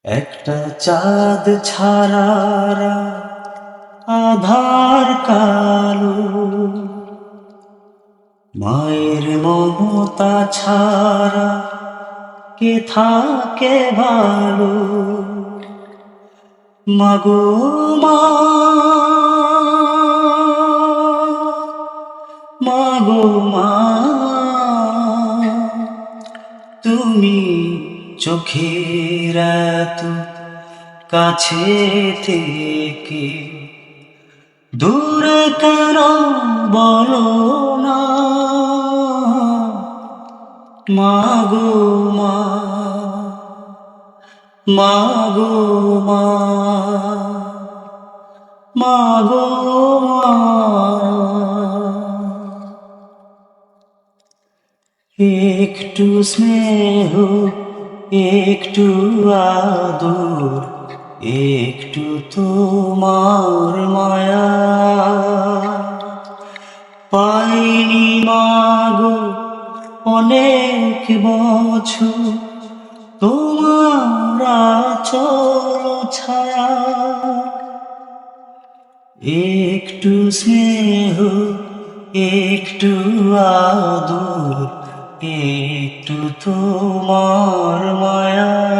একটা চাঁদ ছাড়া আধার কালো, মায়ের মমতা ছাড়া কে থাকে ভালো। মাগো মা, মাগো মা, তুমি চোখের এত কাছে থেকে দূরে কেন বলো না। মাগো মা, মাগো মা, মাগো মা। একটু স্নেহ, একটু আদর, একটু তোমার মায়া পাইনি মাগো অনেক বছর, তোমার আঁচল ছায়া। একটু স্নেহ, একটু আদর, একটু তোমার মায়া।